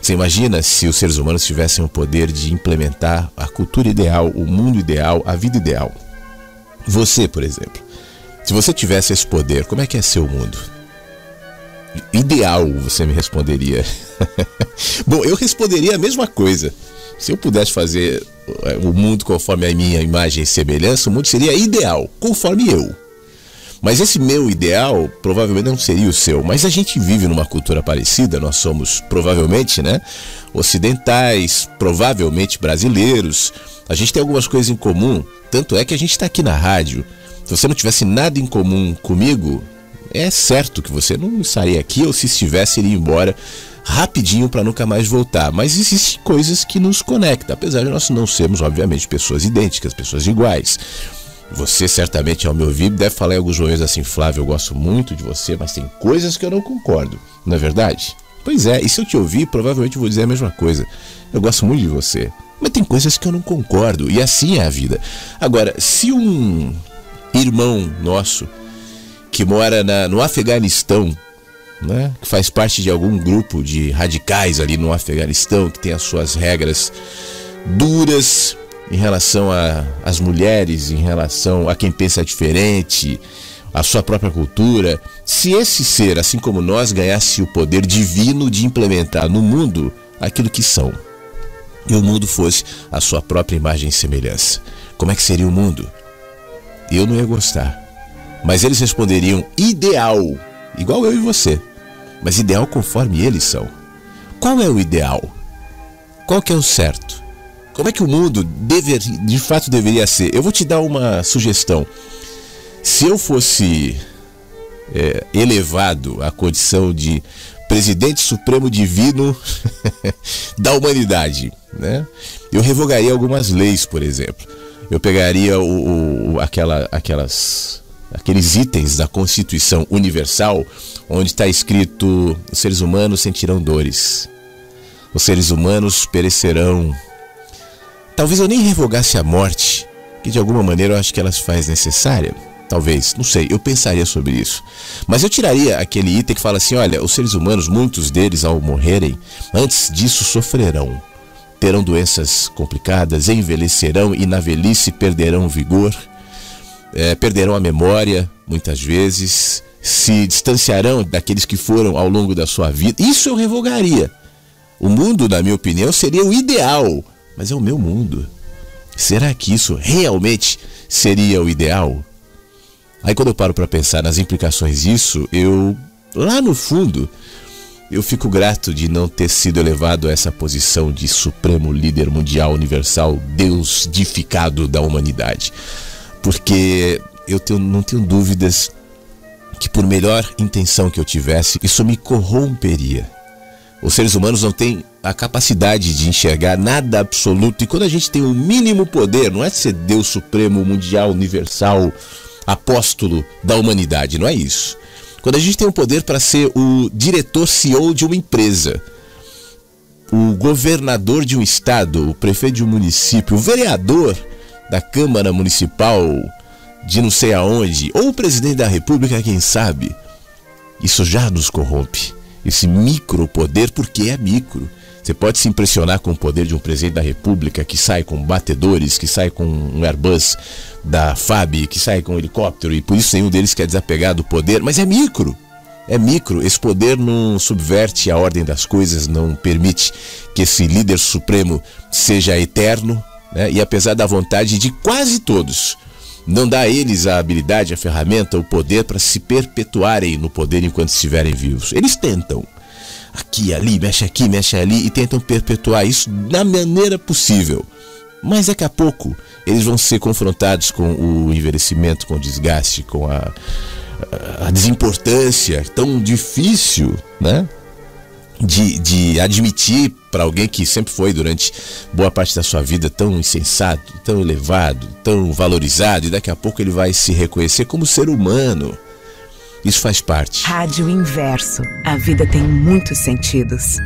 Você imagina se os seres humanos tivessem o poder de implementar a cultura ideal, o mundo ideal, a vida ideal? Você, por exemplo, se você tivesse esse poder, como é que ia ser o mundo? Ideal, você me responderia. Bom, eu responderia a mesma coisa. Se eu pudesse fazer o mundo conforme a minha imagem e semelhança, o mundo seria ideal, conforme eu. Mas esse meu ideal provavelmente não seria o seu. Mas a gente vive numa cultura parecida, nós somos provavelmente, né, ocidentais, provavelmente brasileiros. A gente tem algumas coisas em comum, tanto é que a gente está aqui na rádio. Se você não tivesse nada em comum comigo, é certo que você não estaria aqui, ou se estivesse, iria embora rapidinho para nunca mais voltar. Mas existem coisas que nos conectam, apesar de nós não sermos, obviamente, pessoas idênticas, pessoas iguais. Você certamente, ao me ouvir, deve falar em alguns momentos assim: Flávio, eu gosto muito de você, mas tem coisas que eu não concordo, não é verdade? Pois é, e se eu te ouvir, provavelmente eu vou dizer a mesma coisa. Eu gosto muito de você, mas tem coisas que eu não concordo, e assim é a vida. Agora, se um irmão nosso que mora no Afeganistão, né, que faz parte de algum grupo de radicais ali no Afeganistão, que tem as suas regras duras em relação às mulheres, em relação a quem pensa diferente, a sua própria cultura, se esse ser, assim como nós, ganhasse o poder divino de implementar no mundo aquilo que são, e o mundo fosse a sua própria imagem e semelhança, como é que seria o mundo? Eu não ia gostar, mas eles responderiam ideal, igual eu e você, mas ideal conforme eles são. Qual é o ideal? Qual que é o certo? Como é que o mundo de fato deveria ser? Eu vou te dar uma sugestão. Se eu fosse elevado à condição de presidente supremo divino da humanidade, né, eu revogaria algumas leis, por exemplo. Eu pegaria aqueles itens da Constituição Universal, onde está escrito: os seres humanos sentirão dores, os seres humanos perecerão. Talvez eu nem revogasse a morte, que de alguma maneira eu acho que ela se faz necessária. Talvez, não sei, eu pensaria sobre isso. Mas eu tiraria aquele item que fala assim: olha, os seres humanos, muitos deles ao morrerem, antes disso sofrerão, terão doenças complicadas, envelhecerão e na velhice perderão o vigor, perderão a memória, muitas vezes, se distanciarão daqueles que foram ao longo da sua vida. Isso eu revogaria. O mundo, na minha opinião, seria o ideal, mas é o meu mundo. Será que isso realmente seria o ideal? Aí quando eu paro para pensar nas implicações disso, lá no fundo, eu fico grato de não ter sido elevado a essa posição de supremo líder mundial, universal, deusificado da humanidade. Porque não tenho dúvidas que, por melhor intenção que eu tivesse, isso me corromperia. Os seres humanos não têm a capacidade de enxergar nada absoluto. E quando a gente tem o mínimo poder, não é ser Deus supremo, mundial, universal, apóstolo da humanidade, não é isso. Quando a gente tem o poder para ser o diretor CEO de uma empresa, o governador de um estado, o prefeito de um município, o vereador da Câmara Municipal de não sei aonde, ou o presidente da República, quem sabe, isso já nos corrompe. Esse micropoder, porque é micro. Você pode se impressionar com o poder de um presidente da República que sai com batedores, que sai com um Airbus da FAB, que sai com um helicóptero, e por isso nenhum deles quer desapegar do poder, mas é micro. É micro, esse poder não subverte a ordem das coisas, não permite que esse líder supremo seja eterno, né? E apesar da vontade de quase todos, não dá a eles a habilidade, a ferramenta, o poder para se perpetuarem no poder enquanto estiverem vivos. Eles tentam, aqui, ali, mexe ali, e tentam perpetuar isso da maneira possível. Mas daqui a pouco eles vão ser confrontados com o envelhecimento, com o desgaste, com a desimportância tão difícil, né, de admitir para alguém que sempre foi durante boa parte da sua vida tão insensato, tão elevado, tão valorizado, e daqui a pouco ele vai se reconhecer como ser humano. Isso faz parte. Rádio Inverso. A vida tem muitos sentidos.